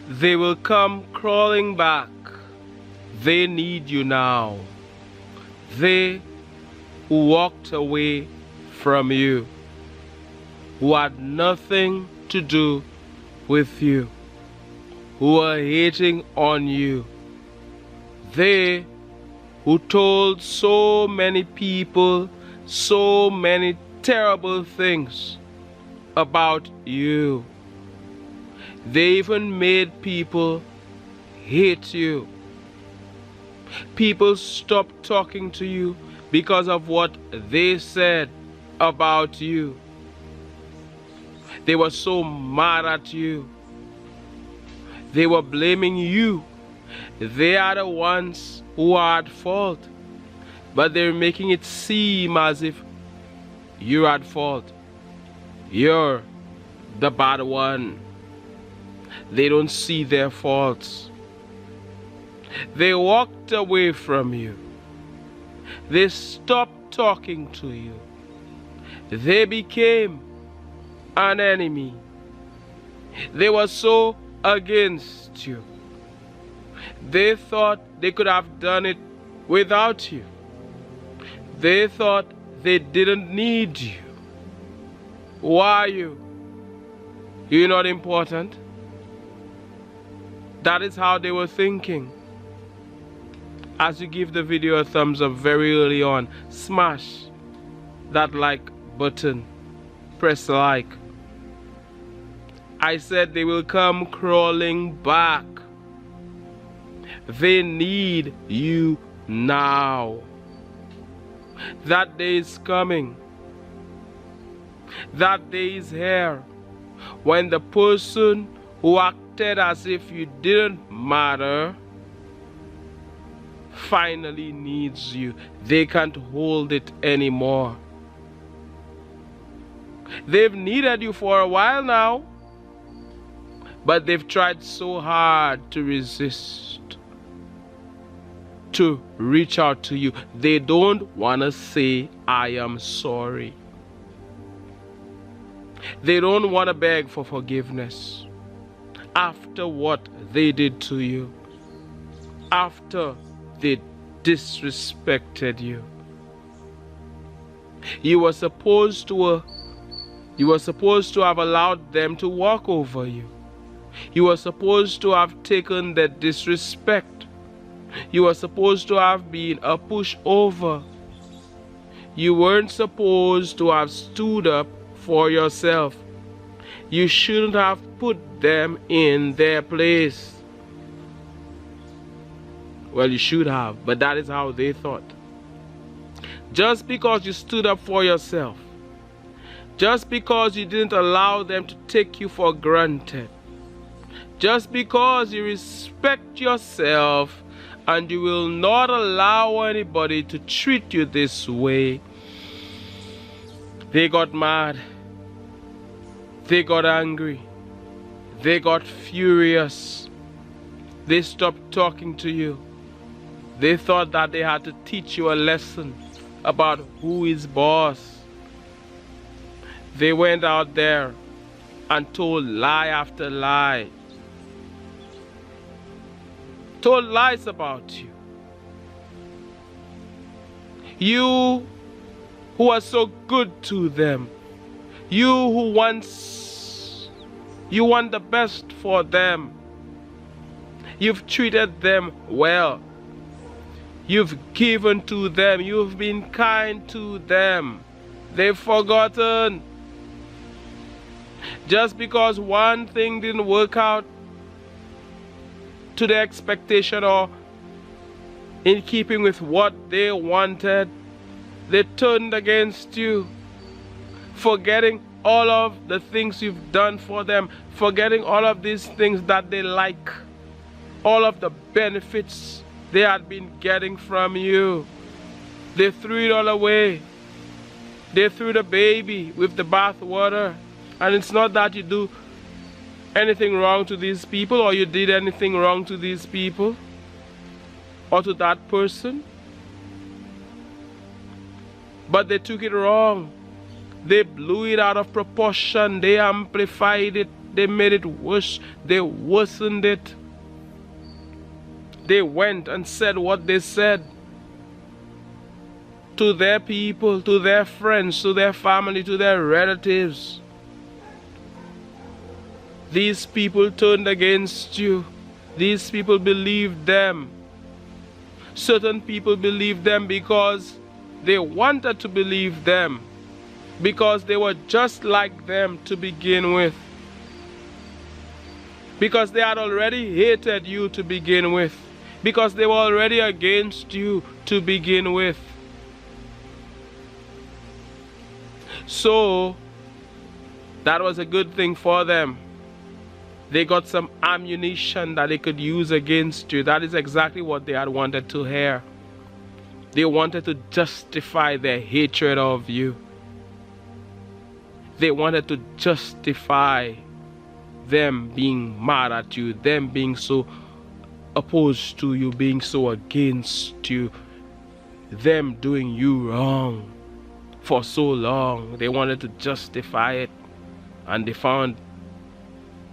They will come crawling back. They need you now. They who walked away from you, who had nothing to do with you, who are hating on you. They who told so many people so many terrible things about you. They even made people hate you. People stopped talking to you because of what they said about you. They were so mad at you. They were blaming you. They are the ones who are at fault, but they're making it seem as if you're at fault. You're the bad one. They don't see their faults. They walked away from you. They stopped talking to you. They became an enemy. They were so against you. They thought they could have done it without you. They thought they didn't need you. Why are you? You're not important. That is how they were thinking. As you give the video a thumbs up very early on, smash that like button. Press like. I said they will come crawling back. They need you now. That day is coming. That day is here when the person who acted as if you didn't matter finally needs you. They can't hold it anymore. They've needed you for a while now, but they've tried so hard to resist, to reach out to you. They don't want to say, I am sorry. They don't want to beg for forgiveness after what they did to you, after they disrespected you. You were supposed to have allowed them to walk over you. You were supposed to have taken the disrespect. You were supposed to have been a pushover. You weren't supposed to have stood up for yourself. You shouldn't have put them in their place. Well, you should have, but that is how they thought. Just because you stood up for yourself, just because you didn't allow them to take you for granted, just because you respect yourself and you will not allow anybody to treat you this way, they got mad. They got angry. They got furious. They stopped talking to you. They thought that they had to teach you a lesson about who is boss. They went out there and told lie after lie. Told lies about you. You who are so good to them. You who want the best for them. You've treated them well. You've given to them. You've been kind to them. They've forgotten. Just because one thing didn't work out to their expectation or in keeping with what they wanted, they turned against you, forgetting all of the things you've done for them, forgetting all of these things that they like, all of the benefits they had been getting from you. They threw it all away. They threw the baby with the bath water. And it's not that you do anything wrong to these people or you did anything wrong to these people or to that person, but they took it wrong. They blew it out of proportion. They amplified it. They made it worse. They worsened it. They went and said what they said to their people, to their friends, to their family, to their relatives. These people turned against you. These people believed them. Certain people believed them because they wanted to believe them, because they were just like them to begin with, because they had already hated you to begin with, because they were already against you to begin with. So that was a good thing for them. They got some ammunition that they could use against you. That is exactly what they had wanted to hear. They wanted to justify their hatred of you. They wanted to justify them being mad at you, them being so opposed to you, being so against you, them doing you wrong for so long. They wanted to justify it, and they found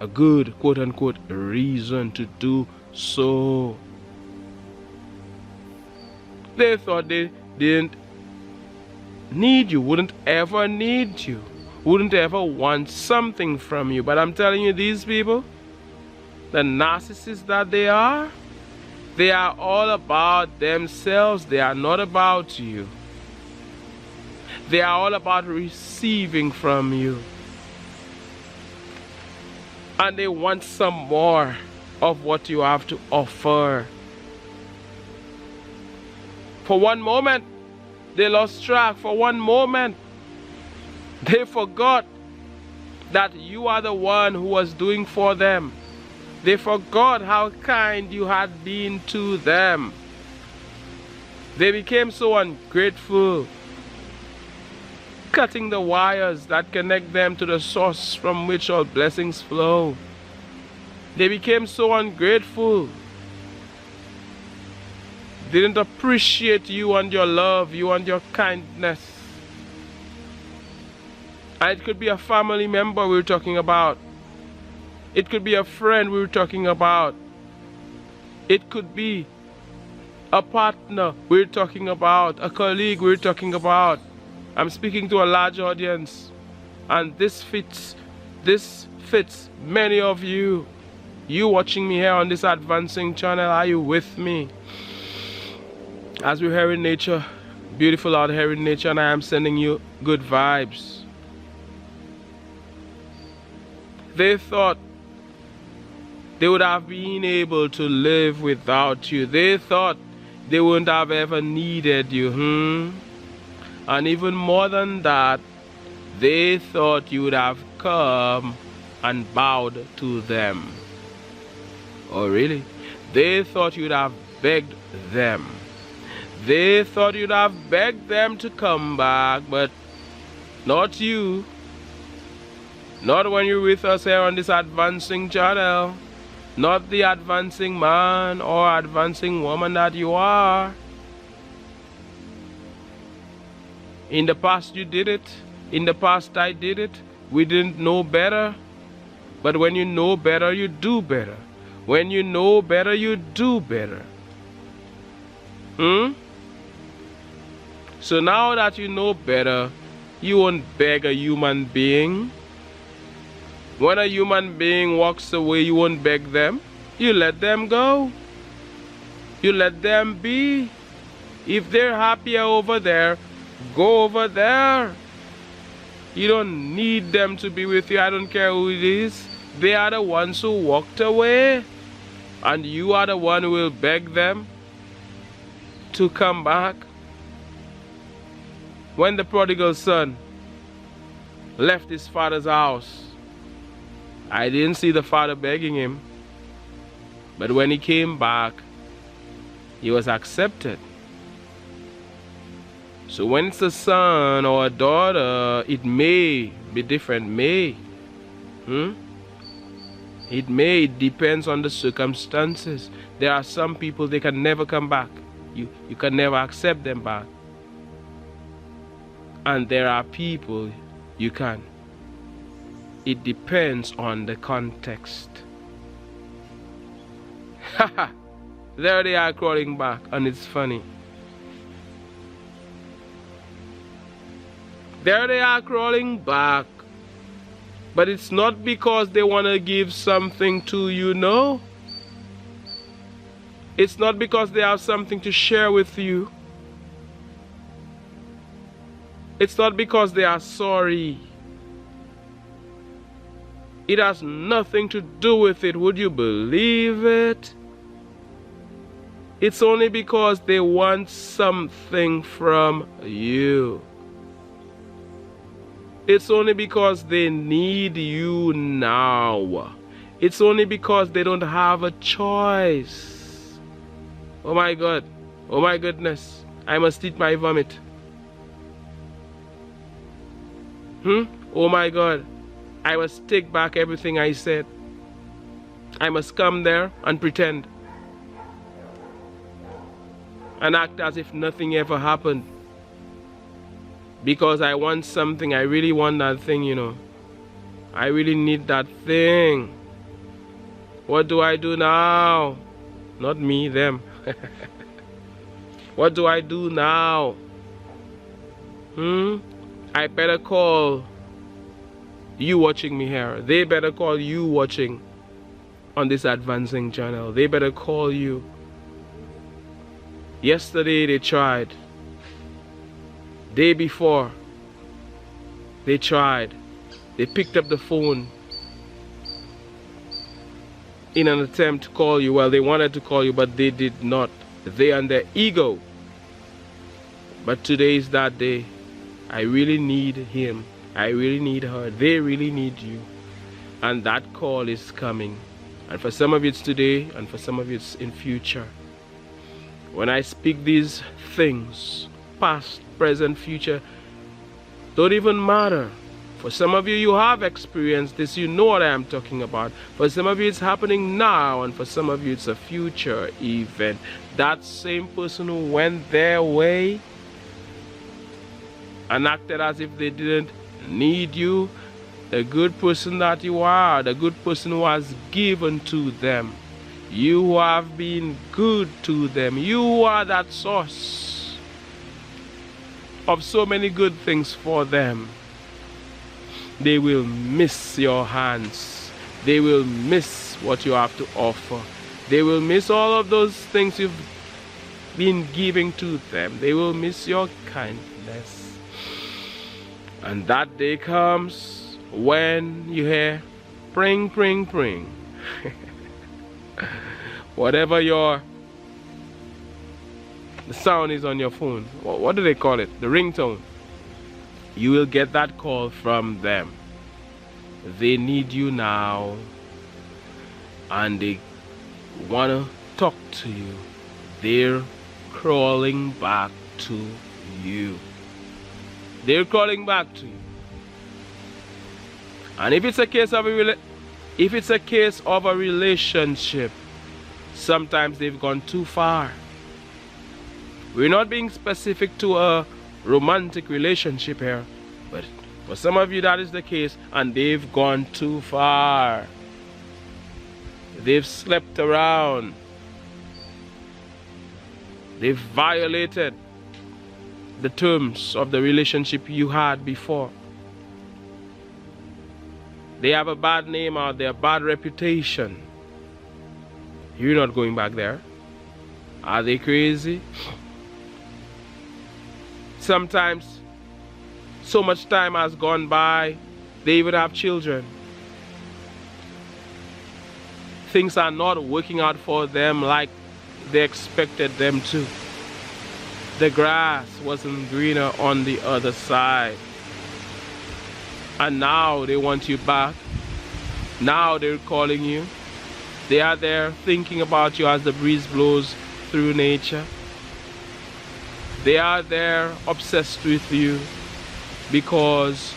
a good, quote-unquote, reason to do so. They thought they didn't need you, wouldn't ever need you, wouldn't ever want something from you. But I'm telling you, these people, the narcissists that they are all about themselves. They are not about you. They are all about receiving from you. And they want some more of what you have to offer. For one moment, they lost track. For one moment, they forgot that you are the one who was doing for them. They forgot how kind you had been to them. They became so ungrateful, cutting the wires that connect them to the source from which all blessings flow. They became so ungrateful. They didn't appreciate you and your love, you and your kindness. And it could be a family member we were talking about. It could be a friend we were talking about. It could be a partner we were talking about, a colleague we were talking about. I'm speaking to a large audience, and this fits many of you. You watching me here on this advancing channel, are you with me? As we're here in nature, beautiful out here in nature, and I am sending you good vibes. They thought they would have been able to live without you. They thought they wouldn't have ever needed you. And even more than that, they thought you would have come and bowed to them. Oh really? They thought you'd have begged them. They thought you'd have begged them to come back, but not you. Not when you're with us here on this advancing channel. Not the advancing man or advancing woman that you are. In the past you did it. In the past I did it. We didn't know better. But when you know better, you do better. When you know better, you do better. So now that you know better, you won't beg a human being. When a human being walks away, you won't beg them. You let them go. You let them be. If they're happier over there, go over there. You don't need them to be with you. I don't care who it is. They are the ones who walked away, and you are the one who will beg them to come back. When the prodigal son left his father's house, I didn't see the father begging him. But when he came back, he was accepted. So when it's a son or a daughter, it may be different. It depends on the circumstances. There are some people, they can never come back. You can never accept them back. And there are people you can. It depends on the context. Haha, there they are crawling back, and it's funny. There they are crawling back. But it's not because they want to give something to you, no. It's not because they have something to share with you. It's not because they are sorry. It has nothing to do with it. Would you believe it? It's only because they want something from you. It's only because they need you now. It's only because they don't have a choice. Oh my God. Oh my goodness. I must eat my vomit. Oh my God. I must take back everything I said. I must come there and pretend. And act as if nothing ever happened. Because I want something. I really want that thing, you know. I really need that thing. What do I do now? Not me, them. What do I do now? I better call you watching me here. They better call you watching on this advancing channel. They better call you. Yesterday they tried. Day before they tried. They picked up the phone in an attempt to call you. Well, they wanted to call you, but they did not. They and their ego. But today is that day. I really need him. I really need her. They really need you. And that call is coming. And for some of you it's today, and for some of you it's in future. When I speak these things, past, present, future, don't even matter. For some of you, you have experienced this. You know what I am talking about. For some of you, it's happening now. And for some of you, it's a future event. That same person who went their way and acted as if they didn't need you, the good person that you are, the good person who has given to them, you who have been good to them, you are that source of so many good things for them. They will miss your hands. They will miss what you have to offer. They will miss all of those things you've been giving to them. They will miss your kindness. And that day comes when you hear pring, pring, pring. Whatever the sound is on your phone. What do they call it? The ringtone. You will get that call from them. They need you now. And they want to talk to you. They're crawling back to you. They're crawling back to you. And if it's a case of a relationship, sometimes they've gone too far. We're not being specific to a romantic relationship here, but for some of you that is the case, and they've gone too far. They've slept around. They've violated the terms of the relationship you had before. They have a bad name out there, bad reputation. You're not going back there. Are they crazy? Sometimes so much time has gone by, they even have children. Things are not working out for them like they expected them to. The grass wasn't greener on the other side. And now they want you back. Now they're calling you. They are there thinking about you as the breeze blows through nature. They are there obsessed with you because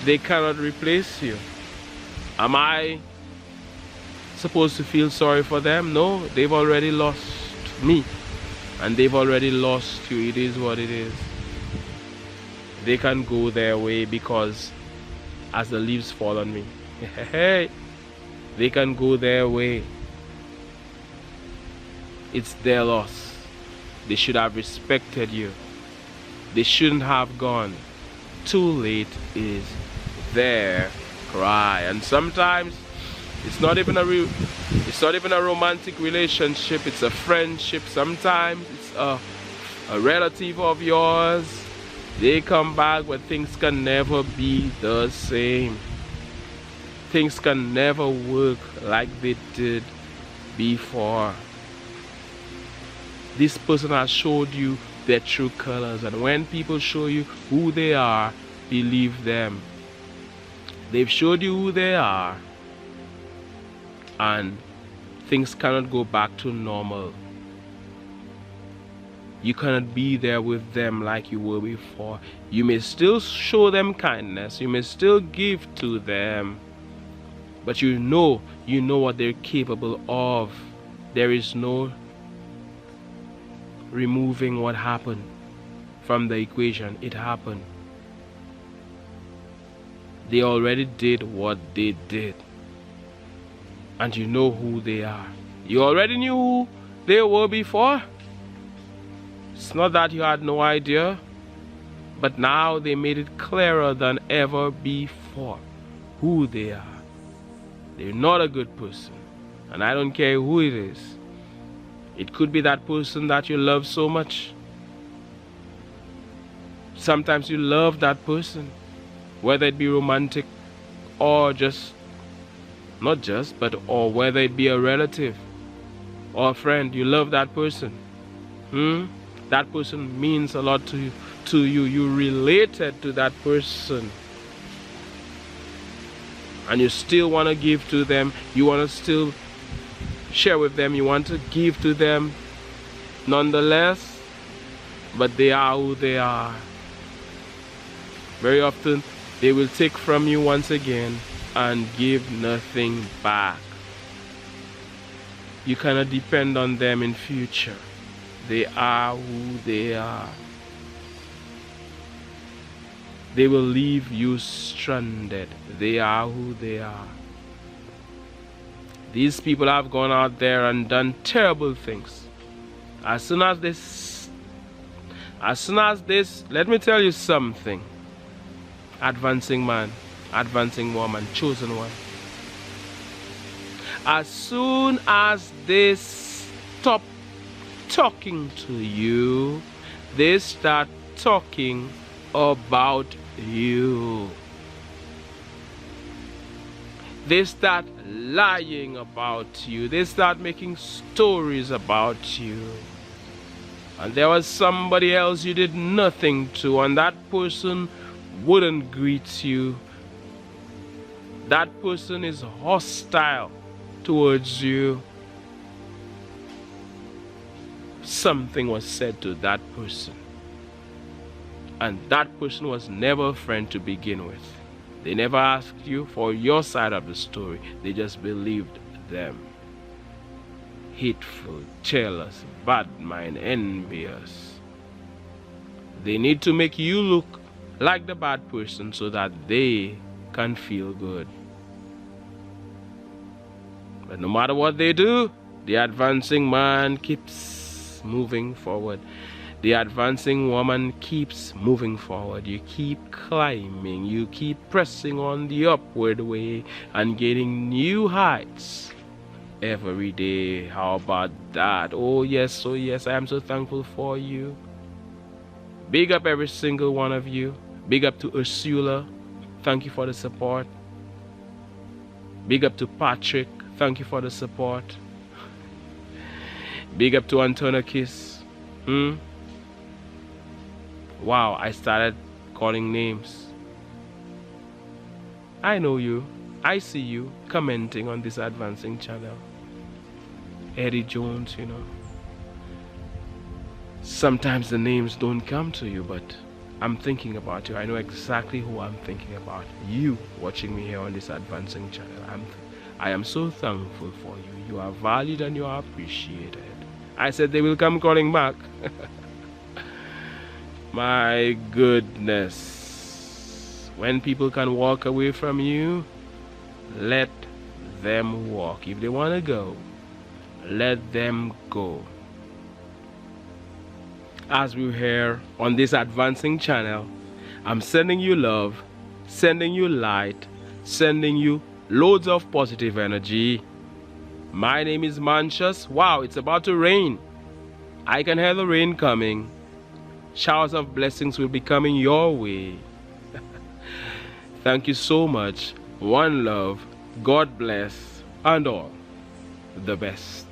they cannot replace you. Am I supposed to feel sorry for them? No, they've already lost me. And they've already lost you. It is what it is. They can go their way because as the leaves fall on me. Hey, they can go their way. It's their loss. They should have respected you. They shouldn't have gone. Too late is their cry. And sometimes it's not even a romantic relationship. It's a friendship. Sometimes it's a relative of yours. They come back, but things can never be the same. Things can never work like they did before. This person has showed you their true colors, and when people show you who they are, believe them. They've showed you who they are, and things cannot go back to normal. You cannot be there with them like you were before. You may still show them kindness, you may still give to them, but you know what they're capable of. There is no removing what happened from the equation. It happened. They already did what they did, and you know who they are. You already knew who they were before. It's not that you had no idea, but now they made it clearer than ever before who they are. They're not a good person, and I don't care who it is. It could be that person that you love so much. Sometimes you love that person, whether it be romantic or or whether it be a relative or a friend. You love that person. That person means a lot to you. You related to that person, and you still want to give to them. You want to still share with them. You want to give to them nonetheless, but they are who they are. Very often they will take from you once again and give nothing back. You cannot depend on them in future. They are who they are. They will leave you stranded. They are who they are. These people have gone out there and done terrible things. As soon as this, let me tell you something. Advancing man, advancing woman, chosen one. As soon as they stop talking to you, they start talking about you. They start lying about you. They start making stories about you. And there was somebody else you did nothing to, and that person wouldn't greet you. That person is hostile towards you. Something was said to that person, and that person was never a friend to begin with. They never asked you for your side of the story. They just believed them. Hateful, jealous, bad mind, envious. They need to make you look like the bad person so that they can feel good. But no matter what they do, the advancing man keeps moving forward. The advancing woman keeps moving forward. You keep climbing. You keep pressing on the upward way and gaining new heights every day. How about that? Oh yes, I am so thankful for you. Big up every single one of you. Big up to Ursula. Thank you for the support. Big up to Patrick. Thank you for the support. Big up to Antonikis. Wow, I started calling names. I know you. I see you commenting on this advancing channel. Eddie Jones, you know. Sometimes the names don't come to you, but I'm thinking about you. I know exactly who I'm thinking about. You watching me here on this advancing channel. I am so thankful for you. You are valued and you are appreciated. I said they will come calling back. My goodness. When people can walk away from you, let them walk. If they want to go, let them go. As we hear on this advancing channel, I'm sending you love, sending you light, sending you loads of positive energy. My name is Mantius. Wow, it's about to rain. I can hear the rain coming. Showers of blessings will be coming your way. Thank you so much. One love. God bless, and all the best.